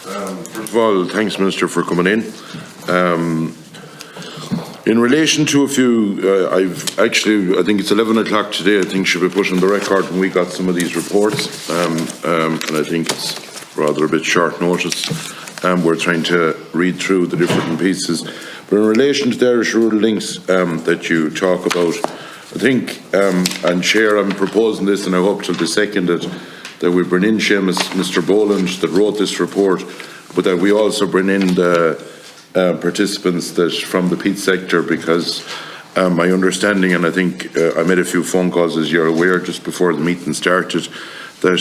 First of all, thanks, Minister, for coming in. In relation to a few, I think it's 11 o'clock today. I think should be put on the record when we got some of these reports, and I think it's rather a bit short notice. We're trying to read through the different pieces. But in relation to the Irish rural links that you talk about, I think, and Chair, I'm proposing this, and I hope to be seconded, that we bring in Seamus, Mr. Boland, that wrote this report, but that we also bring in the participants that from the peat sector, because my understanding, and I think I made a few phone calls, as you're aware, just before the meeting started, that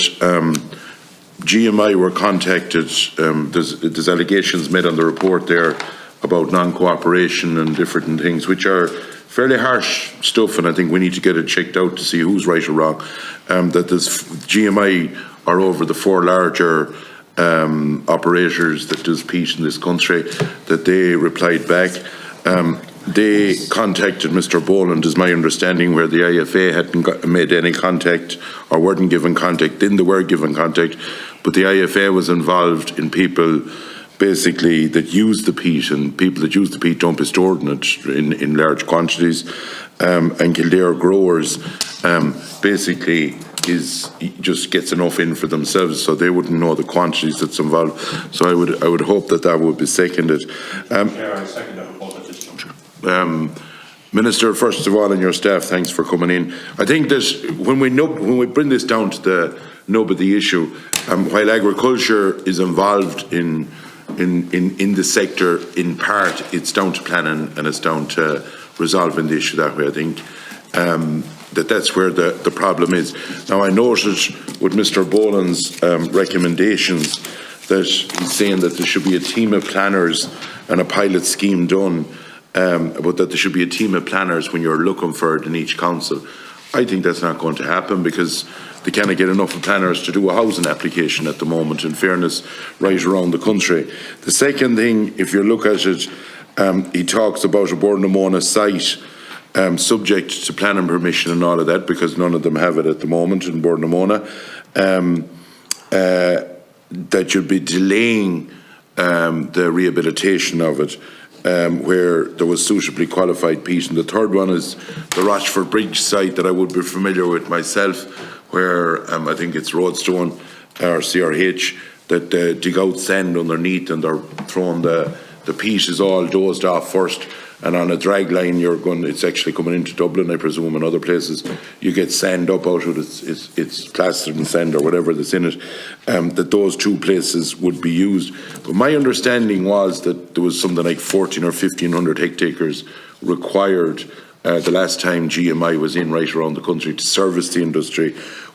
GMI were contacted. There's allegations made on the report there about non-cooperation and different things, which are fairly harsh stuff, and I think we need to get it checked out to see who's right or wrong. That this GMI are over the 4 larger operators that does peat in this country, that they replied back. They contacted Mr. Boland, is my understanding, where the IFA hadn't made any contact or weren't given contact. Then they were given contact, but the IFA was involved in people basically that use the peat, and people that use the peat don't be storing it in large quantities. And Kildare growers basically just gets enough in for themselves, so they wouldn't know the quantities that's involved. So I would hope that would be seconded. I second that report at this juncture. Minister, first of all, and your staff, thanks for coming in. I think that when we bring this down to the nub of the issue, while agriculture is involved in the sector, in part, it's down to planning and it's down to resolving the issue that way. I think that's where the problem is. Now, I noted with Mr. Boland's recommendations that he's saying that there should be a team of planners and a pilot scheme done, but that there should be a team of planners when you're looking for it in each council. I think that's not going to happen, because they can't get enough of planners to do a housing application at the moment, in fairness, right around the country. The second thing, if you look at it, he talks about a Bordenamona site subject to planning permission and all of that, because none of them have it at the moment in Bordenamona, that you'd be delaying the rehabilitation of it, where there was suitably qualified peat. And the third one is the Rochford Bridge site that I would be familiar with myself, where I think it's Roadstone or CRH that dig out sand underneath, and they're throwing the peat is all dozed off first, and on a drag line it's actually coming into Dublin, I presume, and other places. You get sand up out of it, it's plastered and sand or whatever that's in it, that those 2 places would be used. But my understanding was that there was something like 14 or 1500 hectares required the last time GMI was in right around the country to service the industry,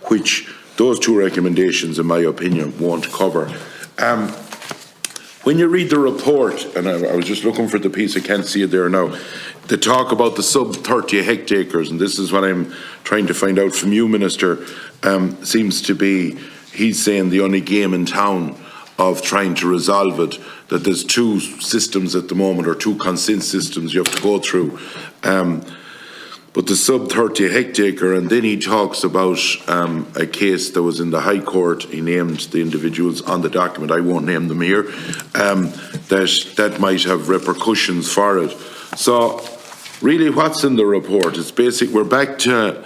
which those 2 recommendations, in my opinion, won't cover. When you read the report, and I was just looking for the piece, I can't see it there now, they talk about the sub 30 hectares, and this is what I'm trying to find out from you, Minister, seems to be, he's saying the only game in town of trying to resolve it, that there's 2 systems at the moment, or 2 consent systems you have to go through. But the sub 30 hectare, and then he talks about a case that was in the High Court. He named the individuals on the document, I won't name them here, that might have repercussions for it. So really, what's in the report? It's basic. We're back to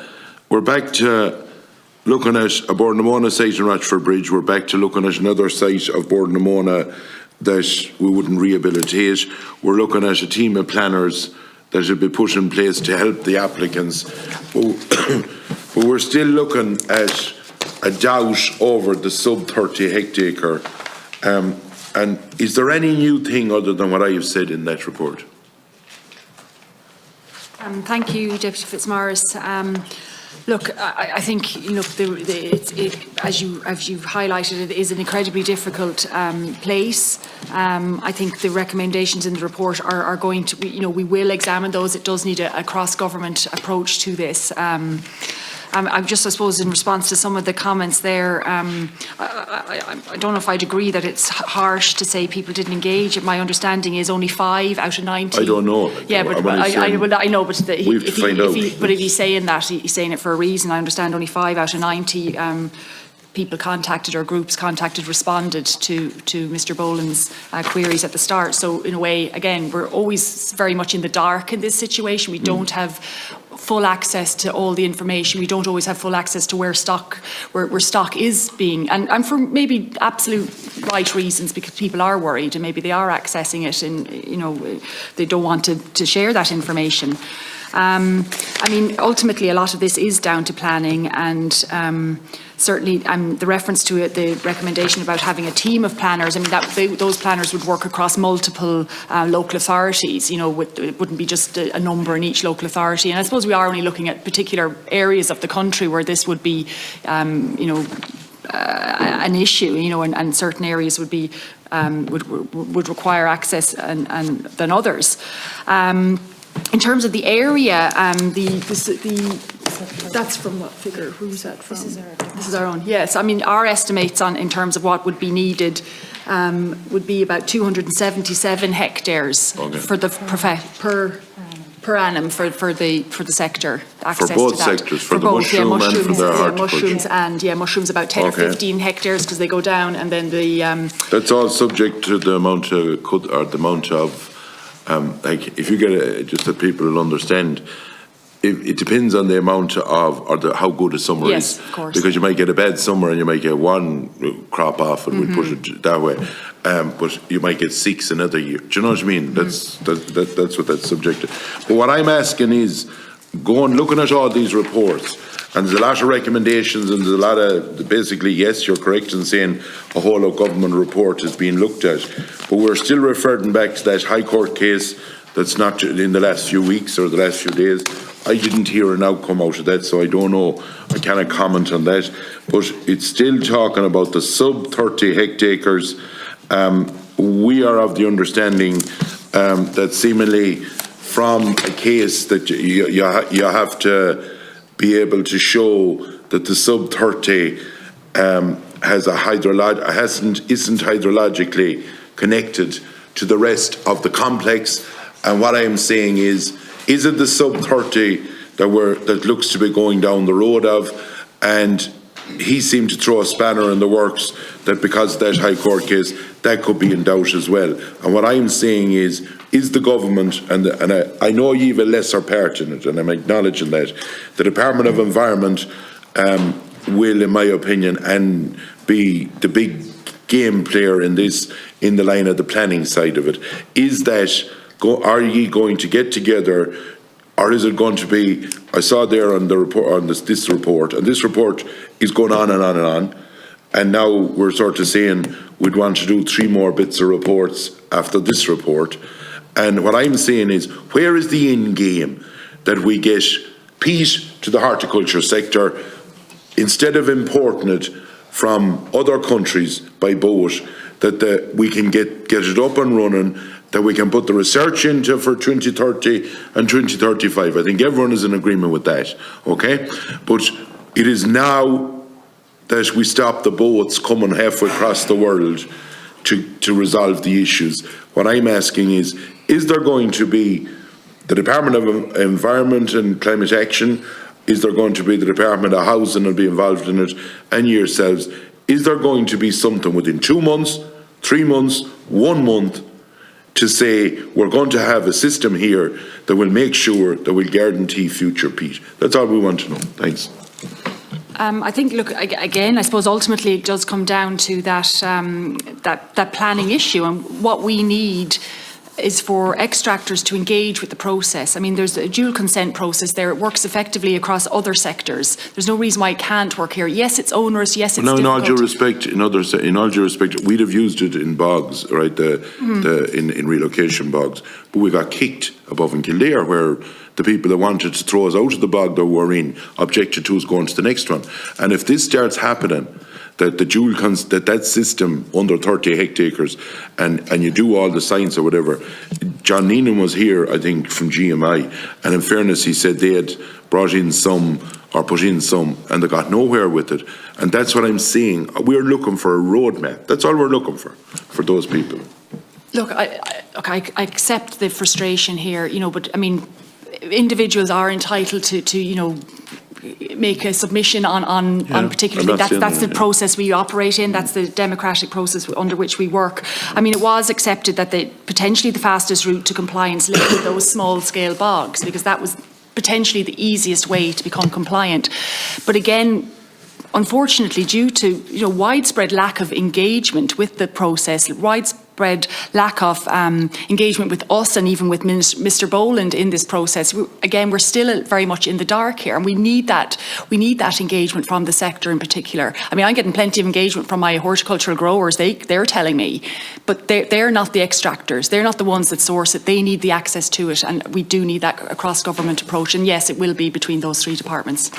looking at a Bordenamona site in Rochford Bridge. We're back to looking at another site of Bordenamona that we wouldn't rehabilitate. We're looking at a team of planners that should be put in place to help the applicants. But we're still looking at a doubt over the sub 30 hectare. And is there any new thing other than what I have said in that report? Thank you, Deputy Fitzmaurice. Look, I think, you know, as you've highlighted, it is an incredibly difficult place. I think the recommendations in the report are going to be, you know, we will examine those. It does need a cross-government approach to this. I'm just, I suppose, in response to some of the comments there, I don't know if I'd agree that it's harsh to say people didn't engage. My understanding is only 5 out of 90. I don't know. Yeah, but I know, but if he's saying that, he's saying it for a reason. I understand only 5 out of 90 people contacted or groups contacted responded to Mr. Boland's queries at the start. So in a way, again, we're always very much in the dark in this situation. We don't have full access to all the information. We don't always have full access to where stock is being, and for maybe absolute right reasons, because people are worried and maybe they are accessing it and, you know, they don't want to share that information. I mean, ultimately, a lot of this is down to planning, and certainly the reference to it, the recommendation about having a team of planners. I mean, those planners would work across multiple local authorities. You know, it wouldn't be just a number in each local authority. And I suppose we are only looking at particular areas of the country where this would be, you know, an issue. You know, and certain areas would be would require access than others. In terms of the area, that's from what figure? Who's that from? This is our own. Yes, I mean, our estimates in terms of what would be needed would be about 277 hectares for the per annum for the sector. Access for both to that. sectors, for the mushroom and for the horticulture. Mushrooms about 10 or 15 hectares because they go down, and then the. That's all subject to the amount of. Like, if you get just that people will understand, it depends on the amount of, or how good a summer is. Yes, of course. Because you might get a bad summer and you might get one crop off, and we push it that way. But you might get 6 another year. Do you know what I mean? That's what that's subject to. But what I'm asking is, looking at all these reports, and there's a lot of recommendations, and there's a lot of, basically, yes, you're correct in saying a whole of government report is being looked at, but we're still referring back to that High Court case that's not in the last few weeks or the last few days. I didn't hear an outcome out of that, so I don't know, I cannot comment on that, but it's still talking about the sub 30 hectares. We are of the understanding that seemingly from a case that you have to be able to show that the sub 30 has isn't hydrologically connected to the rest of the complex. And what I am saying is it the sub 30 that looks to be going down the road of? And he seemed to throw a spanner in the works that because of that High Court case, that could be in doubt as well. And what I'm saying is the government, and I know you have a lesser part in it, and I'm acknowledging that, the Department of Environment will, in my opinion, and be the big game player in this, in the line of the planning side of it, is that, are you going to get together, or is it going to be, I saw there on the report, on this report, and this report is going on and on and on, and now we're sort of saying we'd want to do 3 more bits of reports after this report. And what I'm saying is, where is the end game that we get peat to the horticulture sector instead of importing it from other countries by boat, that we can get it up and running, that we can put the research into for 2030 and 2035. I think everyone is in agreement with that, okay? But it is now that we stop the boats coming halfway across the world to resolve the issues. What I'm asking is there going to be the Department of Environment and Climate Action? Is there going to be the Department of Housing will be involved in it, and yourselves? Is there going to be something within 2 months, 3 months, 1 month to say we're going to have a system here that will make sure that will guarantee future peat? That's all we want to know. Thanks. I think, look, again, I suppose ultimately it does come down to that that planning issue, and what we need is for extractors to engage with the process. I mean, there's a dual consent process there. It works effectively across other sectors. There's no reason why it can't work here. Yes, it's onerous. Yes, it's difficult. In all due respect, we'd have used it in bogs, right? In relocation bogs, but we got kicked above in Kildare, where the people that wanted to throw us out of the bog that we're in objected to us going to the next one. And if this starts happening, that that system under 30 hectares, and you do all the science or whatever. John Neenan was here, I think, from GMI, and in fairness, he said they had brought in some or put in some, and they got nowhere with it. And that's what I'm saying. We're looking for a roadmap. That's all we're looking for those people. Look, I accept the frustration here, but I mean, individuals are entitled to make a submission on particular things. That's the process we operate in. That's the democratic process under which we work. I mean, it was accepted that potentially the fastest route to compliance lay with those small-scale bogs, because that was potentially the easiest way to become compliant. But again, unfortunately, due to widespread lack of engagement with the process, widespread lack of engagement with us and even with Mr. Boland in this process, we're still very much in the dark here, and we need that engagement from the sector in particular. I mean, I'm getting plenty of engagement from my horticultural growers. They're telling me, but they're not the extractors. They're not the ones that source it. They need the access to it, and we do need that cross-government approach. And yes, it will be between those three departments.